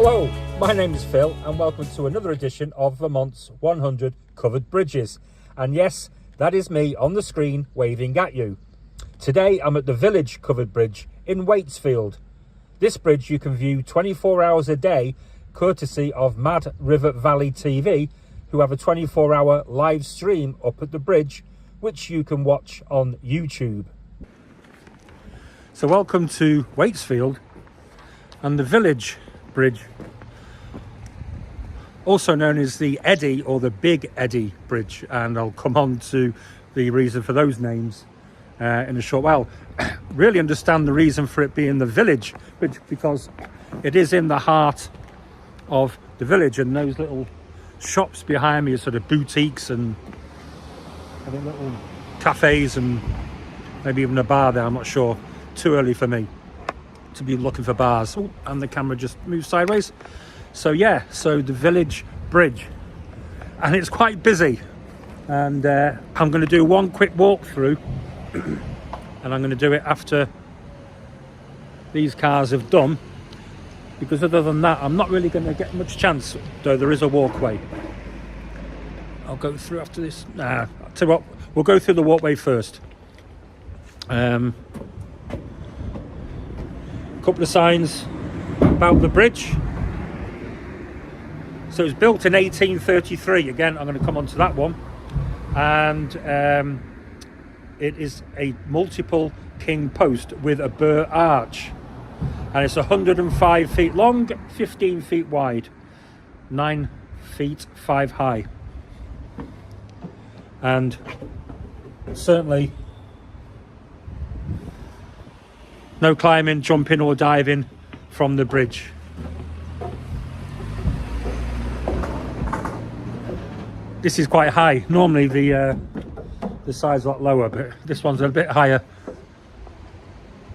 Hello, my name is Phil and welcome to another edition of Vermont's 100 Covered Bridges. And yes, that is me on the screen waving at you. Today I'm at the Village Covered Bridge in Waitsfield. This bridge you can view 24 hours a day courtesy of Mad River Valley TV, who have a 24-hour live stream up at the bridge which you can watch on YouTube. So welcome to Waitsfield and the Village Bridge, also known as the Eddy or the Big Eddy Bridge, and I'll come on to the reason for those names in a short while. Really understand the reason for it being the Village Bridge because it is in the heart of the village, and those little shops behind me are sort of boutiques and I think little cafes and maybe even a bar there, I'm not sure. Too early for me to be looking for bars. Oh, and the camera just moved sideways. So yeah, so the Village Bridge, and it's quite busy, and I'm going to do one quick walkthrough and I'm going to do it after these cars have done, because other than that I'm not really going to get much chance, though there is a walkway. I'll go through after this. I'll tell you what, we'll go through the walkway first. Couple of signs about the bridge. So it was built in 1833. Again, I'm going to come on to that one. And it is a multiple king post with a Burr arch. And it's 105 feet long, 15 feet wide, 9 feet 5 high. And certainly no climbing, jumping or diving from the bridge. This is quite high. Normally the side's a lot lower, but this one's a bit higher.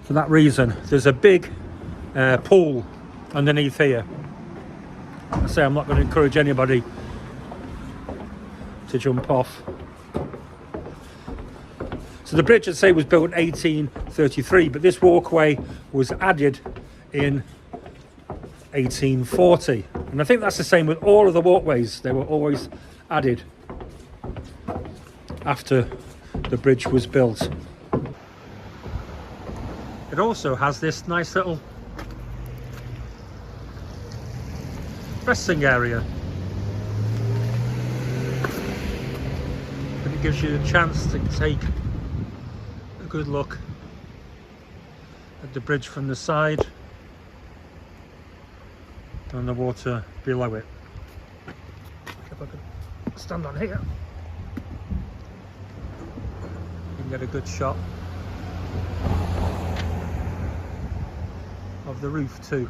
For that reason, there's a big pool underneath here. I say I'm not going to encourage anybody to jump off. So the bridge, I'd say, was built in 1833, but this walkway was added in 1840. And I think that's the same with all of the walkways. They were always added after the bridge was built. It also has this nice little resting area. And it gives you a chance to take a good look at the bridge from the side and the water below it. If I could stand on here, you can get a good shot of the roof too.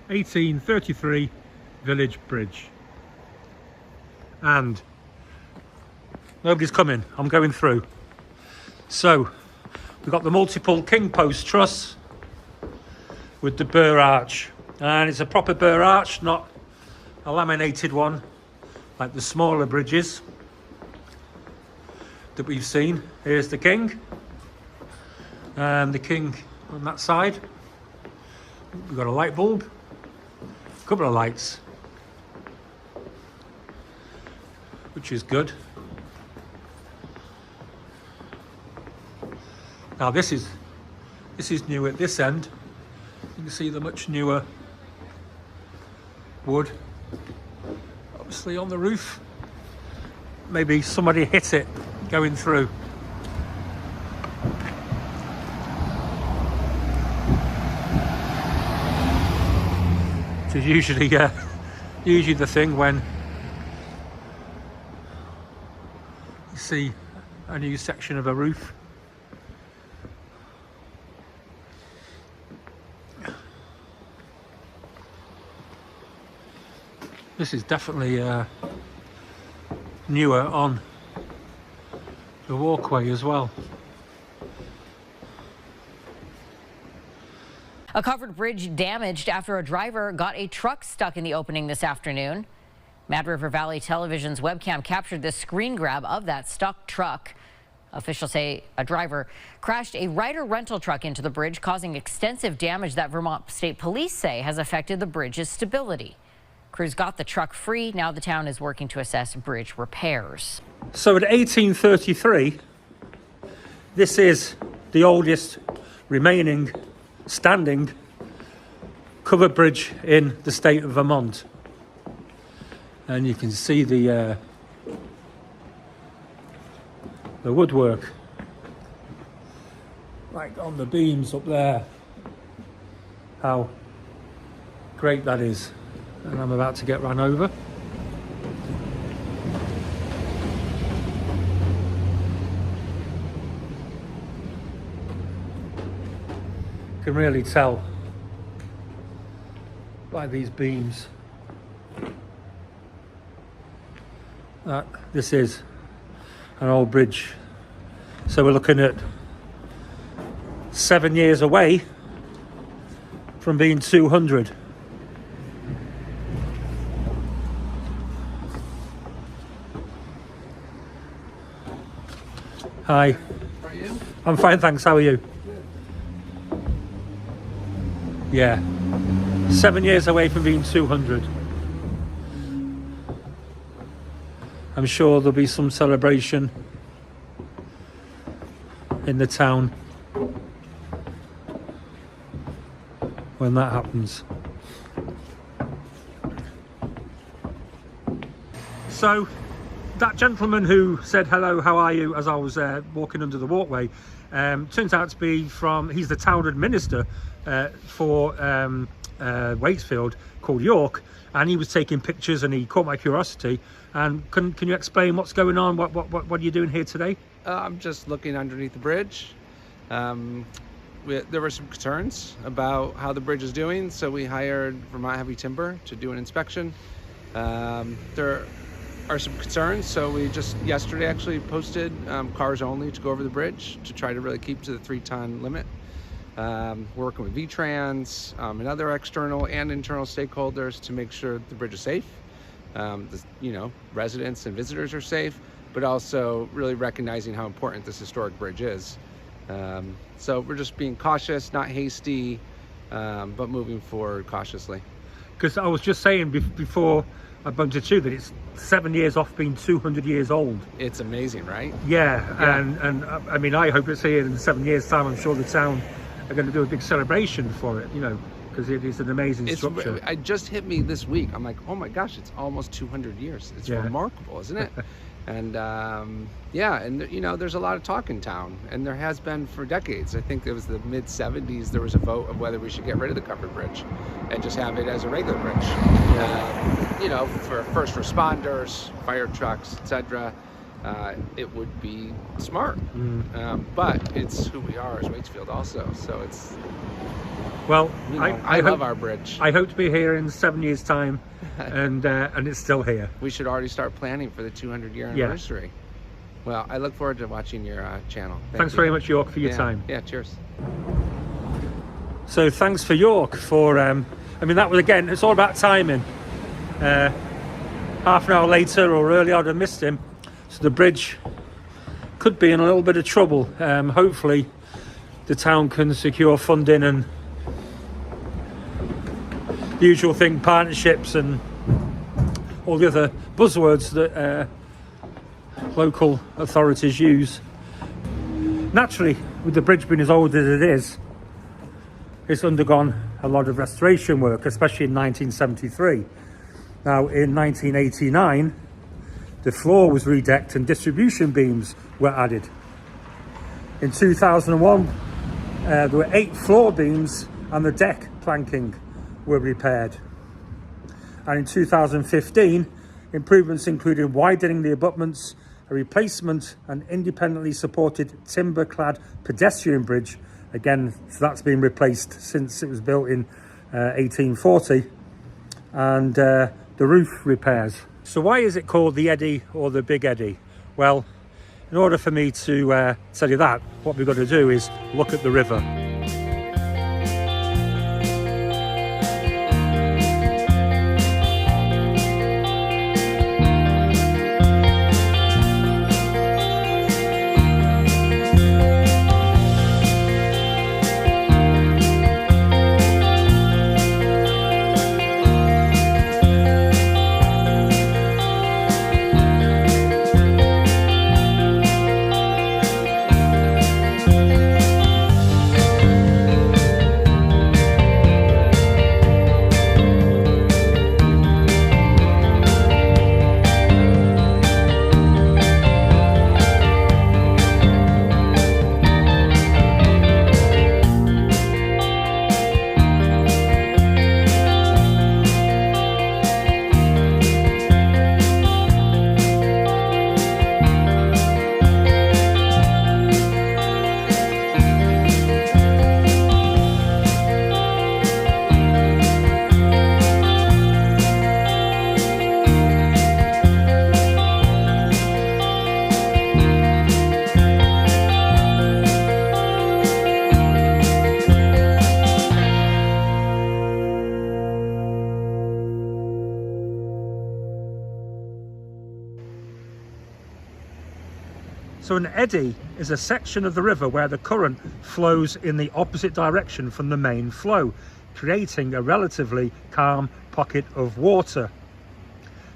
(1833) Village Bridge. And nobody's coming, I'm going through. So we've got the multiple king post truss with the Burr arch, and it's a proper Burr arch, not a laminated one like the smaller bridges that we've seen. Here's the king and the king on that side. We've got a light bulb, a couple of lights, which is good. Now this is new at this end. You can see the much newer wood, obviously on the roof. Maybe somebody hit it going through. Which is usually the thing when you see a new section of a roof. This is definitely newer on the walkway as well. A covered bridge damaged after a driver got a truck stuck in the opening this afternoon. Mad River Valley Television's webcam captured this screen grab of that stuck truck. Officials say a driver crashed a Ryder rental truck into the bridge, causing extensive damage that Vermont State Police say has affected the bridge's stability. Crews got the truck free. Now the town is working to assess bridge repairs. So in 1833, this is the oldest remaining standing covered bridge in the state of Vermont. And you can see the woodwork like on the beams up there. How great that is. And I'm about to get run over. You can really tell by these beams that this is an old bridge. So we're looking at 7 years away from being 200. Hi. How are you? I'm fine, thanks. How are you? Yeah. 7 years away from being 200. I'm sure there'll be some celebration in the town when that happens. So that gentleman who said hello, how are you, as I was walking under the walkway, turns out to be he's the town administrator for Waitsfield, called York, and he was taking pictures and he caught my curiosity. And can you explain what's going on? What are you doing here today? I'm just looking underneath the bridge. There were some concerns about how the bridge is doing, so we hired Vermont Heavy Timber to do an inspection. There are some concerns, so we just yesterday actually posted cars only to go over the bridge to try to really keep to the 3-ton limit. We're working with V-Trans and other external and internal stakeholders to make sure the bridge is safe. Residents and visitors are safe, but also really recognizing how important this historic bridge is. So we're just being cautious, not hasty, but moving forward cautiously. Because I was just saying before I bumped into you that it's 7 years off being 200 years old. It's amazing, right? Yeah. And I mean, I hope it's here in 7 years' time. I'm sure the town are going to do a big celebration for it, because it is an amazing structure. It just hit me this week. I'm like, oh my gosh, it's almost 200 years. It's remarkable, isn't it? And there's a lot of talk in town, and there has been for decades. I think it was the mid 70s, there was a vote of whether we should get rid of the covered bridge and just have it as a regular bridge. For first responders, fire trucks, etc. It would be smart, but it's who we are as Waitsfield also. So it's, well, I love our bridge. I hope to be here in 7 years' time, and it's still here. We should already start planning for the 200-year anniversary. Well, I look forward to watching your channel. Thanks very much, York, for your time. Yeah, cheers. So thanks for York for, that was, again, it's all about timing. Half an hour later or earlier, I'd have missed him. So the bridge could be in a little bit of trouble. Hopefully the town can secure funding and the usual thing, partnerships and all the other buzzwords that local authorities use. Naturally, with the bridge being as old as it is, it's undergone a lot of restoration work, especially in 1973. Now, in 1989, the floor was redecked and distribution beams were added. In 2001, there were 8 floor beams and the deck planking were repaired. And in 2015, improvements included widening the abutments, a replacement and independently supported timber-clad pedestrian bridge. Again, so that's been replaced since it was built in 1840, and the roof repairs. So why is it called the Eddy or the Big Eddy? Well, in order for me to tell you that, what we've got to do is look at the river. So an eddy is a section of the river where the current flows in the opposite direction from the main flow, creating a relatively calm pocket of water.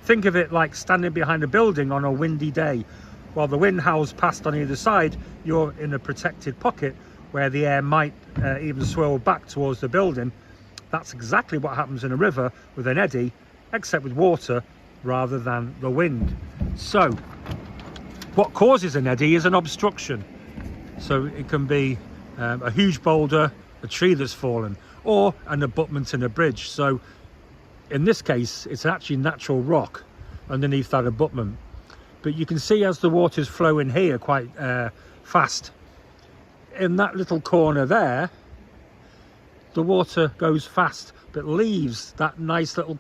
Think of it like standing behind a building on a windy day. While the wind howls past on either side, you're in a protected pocket where the air might even swirl back towards the building. That's exactly what happens in a river with an eddy, except with water rather than the wind. So what causes an eddy is an obstruction. So it can be a huge boulder, a tree that's fallen, or an abutment in a bridge. So in this case, it's actually natural rock underneath that abutment. But you can see as the water's flowing here quite fast, in that little corner there, the water goes fast, but leaves that nice little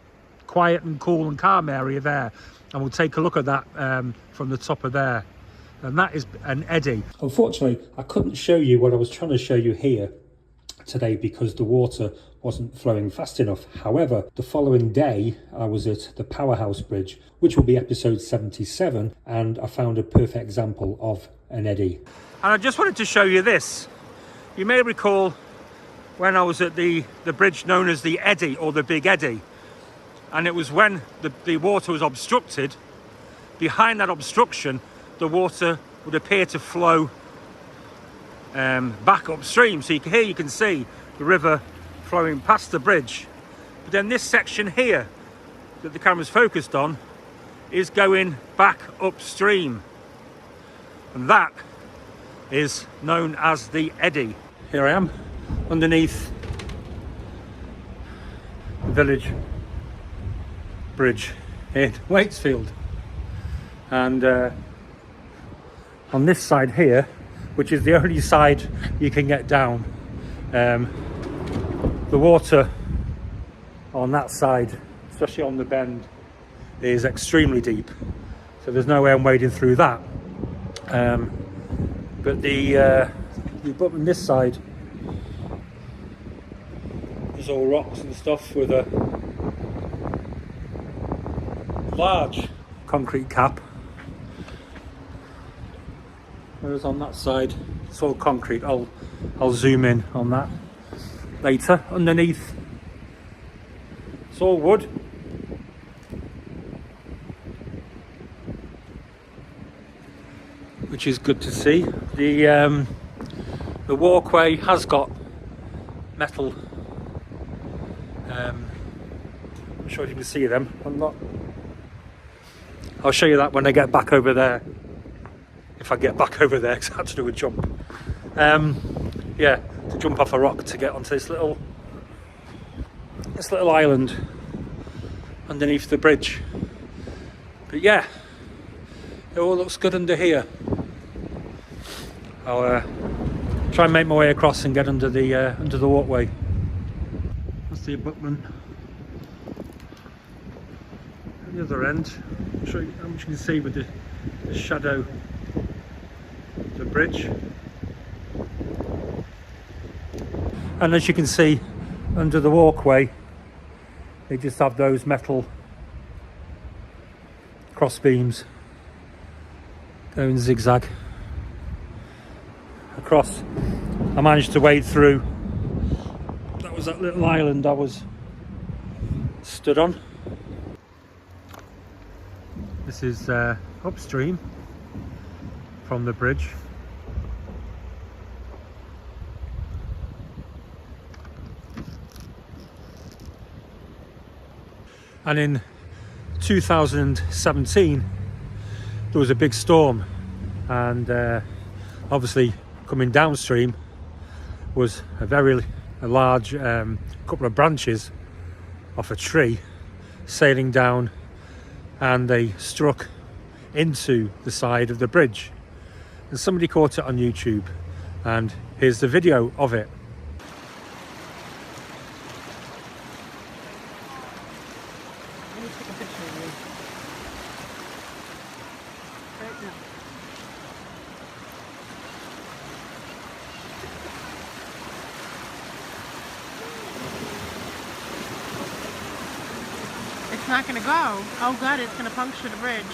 quiet and cool and calm area there. And we'll take a look at that from the top of there. And that is an eddy. Unfortunately, I couldn't show you what I was trying to show you here today because the water wasn't flowing fast enough. However, the following day I was at the Powerhouse Bridge, which will be episode 77, and I found a perfect example of an eddy. And I just wanted to show you this. You may recall when I was at the bridge known as the Eddy or the Big Eddy, and it was when the water was obstructed. Behind that obstruction, the water would appear to flow back upstream. So here you can see the river flowing past the bridge. But then this section here that the camera's focused on is going back upstream. And that is known as the eddy. Here I am underneath the village bridge in Waitsfield. And on this side here, which is the only side you can get down, the water on that side, especially on the bend, is extremely deep. So there's no way I'm wading through that. But the abutment this side is all rocks and stuff with a large concrete cap. Whereas on that side it's all concrete. I'll zoom in on that later. Underneath it's all wood. Which is good to see. The walkway has got metal. I'm not sure if you can see them. I'll show you that when I get back over there. If I get back over there, because I had to do a jump. Yeah, to jump off a rock to get onto this little island underneath the bridge. But yeah, it all looks good under here. I'll try and make my way across and get under the walkway. That's the abutment. At the other end, I'll show you how much you can see with the shadow of the bridge. And as you can see, under the walkway, they just have those metal cross beams going zigzag across. I managed to wade through. That was that little island I was stood on. This is upstream from the bridge. And in 2017 there was a big storm, and obviously coming downstream was a large couple of branches off a tree sailing down, and they struck into the side of the bridge, and somebody caught it on YouTube, and here's the video of it. Let me take a picture of you. Right now. It's not going to go. Oh God, it's going to puncture the bridge.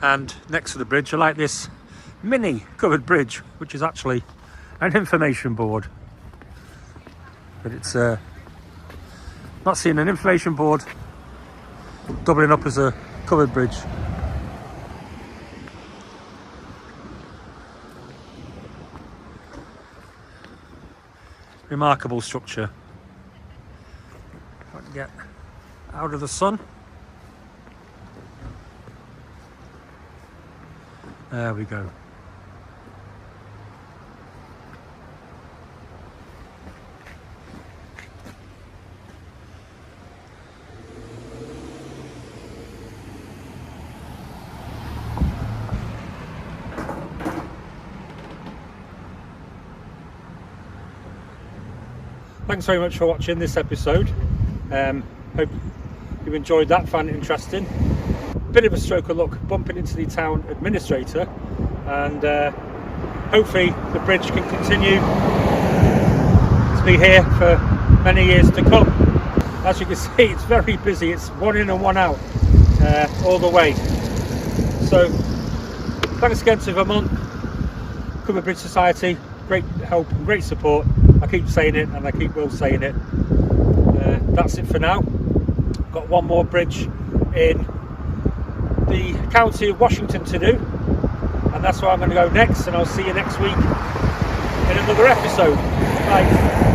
And next to the bridge, I like this mini covered bridge, which is actually an information board. But it's not seeing an information board doubling up as a covered bridge. Remarkable structure. If I can get out of the sun. There we go. Thanks very much for watching this episode. Hope you enjoyed that, found it interesting. Bit of a stroke of luck bumping into the town administrator, and hopefully the bridge can continue to be here for many years to come. As you can see, it's very busy. It's one in and one out all the way. So thanks again to Vermont Covered Bridge Society. Great help and great support. I keep saying it and I will saying it. That's it for now. Got one more bridge in the county of Washington to do, and that's where I'm going to go next, and I'll see you next week in another episode. Bye.